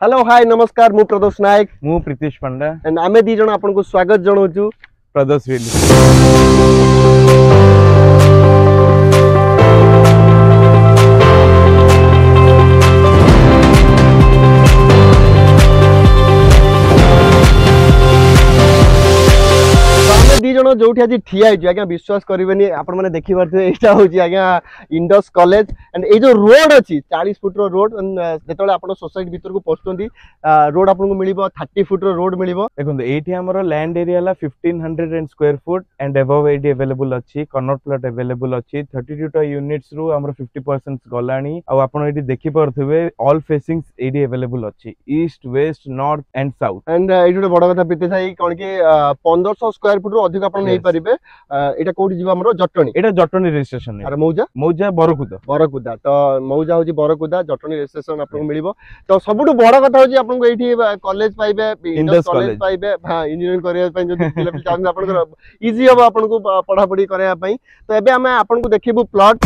Hello hi नमस्कार मु प्रदोष नायक मु प्रीतिश पंडा एंड आमे दी जण आपन को स्वागत जणाउछु प्रदोष रियल दी जण जोठी आज ठिया है आज्ञा विश्वास करिवेनी आपण माने देखि परथे एटा होची आज्ञा इंडस कॉलेज एंड ए जो रोड अछि 40 फुट रो रोड जेतले आपण सोसाइटी भीतर को पहुंचतोंदी रोड आपण को मिलिबो 30 फुट रो रोड मिलिबो देखो एठी हमरो लैंड एरिया ला 1500 स्क्वायर फुट एंड अबव एटी अवेलेबल अछि कॉर्नर प्लॉट अवेलेबल अछि 32 टा यूनिट्स रु हमरो 50% गलानी आ आपण एठी देखि परथबे ऑल फेसिंग्स एटी अवेलेबल अछि east west north and south and एठी बड़ कथा पीते थाई कोन के 1500 स्क्वायर फुट रो अधिक आपण नै परिबे एटा कोठी जीवा हमरो जटणी एटा जटणी रजिस्ट्रेशन अरे मौजा बरकुदा तो मौजा होची बरकुदा जटणी रजिस्ट्रेशन आपन को मिलिबो तो सबुटु बड़ कथा होची आपन को एठी कॉलेज पाइबे इंडस कॉलेज पाइबे हां इंजीनियरिंग करिया पय जदि पिला चाहन आपन को इजी हो आपन को पढ़ा पढ़ी करया पय तो एबे हम आपन को देखिबु प्लॉट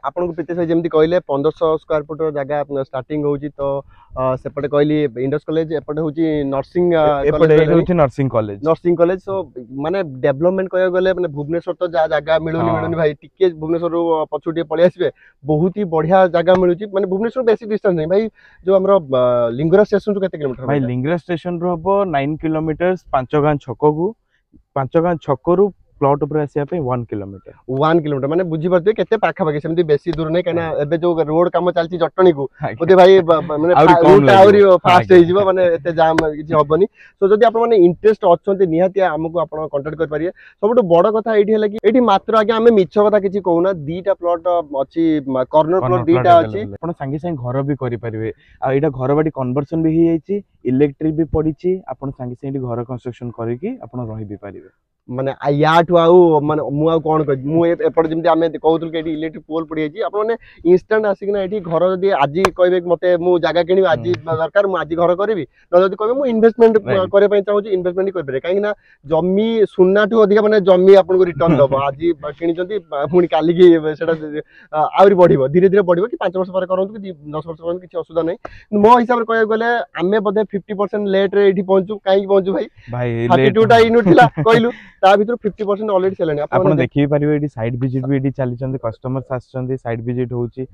आपन को पीते जेमती कहले 1500 स्क्वायर फुट जगह स्टार्टिंग होची तो सेपटे कहली इंडस कॉलेज एपटे होची नर्सिंग कॉलेज सो माने डेवलपमेंट कय गले माने भुवनेश्वर तो जगह मिलुनी भाई टिके भुवनेश्वर पछुटी पळि आसीबे बहुत ही बढ़िया जगह मिलुची माने भुवनेश्वर बेसी डिस्टेंस नहीं भाई जो हमरो लिंगराज स्टेशन तो केते किलोमीटर भाई लिंगराज स्टेशन रो हबो 9 किलोमीटर पांचगां छको रु प्लॉट ऊपर आसिया पे 1 किलोमीटर माने बुझी परते केते पाखा पाखी सेमती बेसी दूर नै कना एबे जो रोड काम चलची जटणी को ओते भाई माने रूट आउरी फास्ट हे जीवो माने एते जाम किछि होबनी सो जदि आपण माने इंटरेस्ट अछंती निहाती हमकु आपण कांटेक्ट कर पारिए सबटु बड़ कथा एठी हला कि एठी मात्र आगे हमें मिछ कथा किछि कहूना दीटा प्लॉट अछि कॉर्नर प्लॉट दीटा अछि आपण संगे संगे घर भी करि परिबे आ एटा घर बाडी कन्वर्जन भी हे जाइछि इलेक्ट्रिक भी पडिछि आपण संगे संगे घर कंस्ट्रक्शन करिकि आपण रहि भी परिबे माने याठु आउ माने मु आ कोन कहि मु एपड जेमति आमे कहउतल के एठी इलेक्ट्रिक पोल पड़ी आछि आपण माने इंस्टेंट आसिकना एठी घर जदि आजि कहबे मते मु जागा किनि आजि दरकार मु आजि घर करबी न जदि कहबे मु इन्वेस्टमेंट करे पय चाहू इन्वेस्टमेंट कर बरे काहे ना जमी सुन्नाठु अधिक माने जमी आपण को रिटर्न दबो आजि किनि जंती पुनी काली की सेटा आउरी बढ़िबो धीरे धीरे बढ़िबो कि 5 वर्ष पर करंतु कि 10 वर्ष पर किछि असुविधा नै मो हिसाब रे कहय गले आमे बदे 50% लेट रे एठी पहुंचू काहे पहुंचू भाई 32 टा यूनिट थिला कहलु ता भीतर 50% ऑलरेडी सेलेनी आपण देखि परिबे एडी साइड विजिट भी एडी चली चंदी कस्टमर्स आछंदी साइड विजिट होउची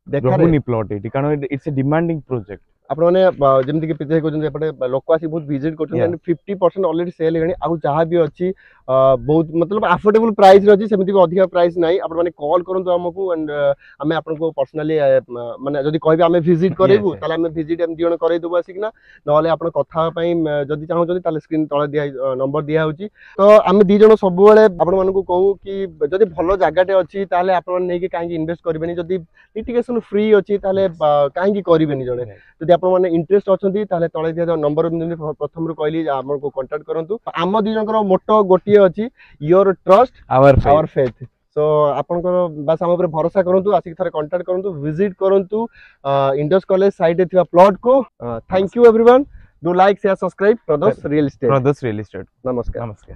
देखा प्लॉट एडी कारण इट्स अ डिमांडिंग प्रोजेक्ट आपण माने जेमति कि पिते कहउछन एपटे लोक आसी बहुत विजिट करछन एंड 50% ऑलरेडी सेल हेगणी आ जहां भी अछि बहुत मतलब अफोर्डेबल प्राइस रछि सेमति भी अधिक प्राइस नाही आपण माने कॉल करंतु हमकु एंड हमें आपण को पर्सनली माने जदि कहबे हमें विजिट करेबु ताले हमें विजिट हम दियण करे देबो आसिकना नले आपण कथा पई जदि चाहौ जदि ताले स्क्रीन तळे दिया नंबर दिया होची तो हमें दी जण सब बेले आपण मानकु कहू कि जदि भलो जागाटे अछि ताले आपण नै कि काहे इन्वेस्ट करबेनी जदि लिटिगेशन फ्री अछि ताले काहे करबेनी जणे जदि आपण माने इंटरेस्ट अछंती ताले तळे दिया नंबर प्रथम रु कहली हमको कांटेक्ट करंतु आम दी जनकर मोटो गोटिए अछि your trust our faith so आपन को बस हम ऊपर भरोसा करंतु आसी थरे कांटेक्ट करंतु विजिट करंतु इंडस कॉलेज साइड रे थिबा प्लॉट को thank you everyone do like share subscribe Pradosh real estate नमस्कार।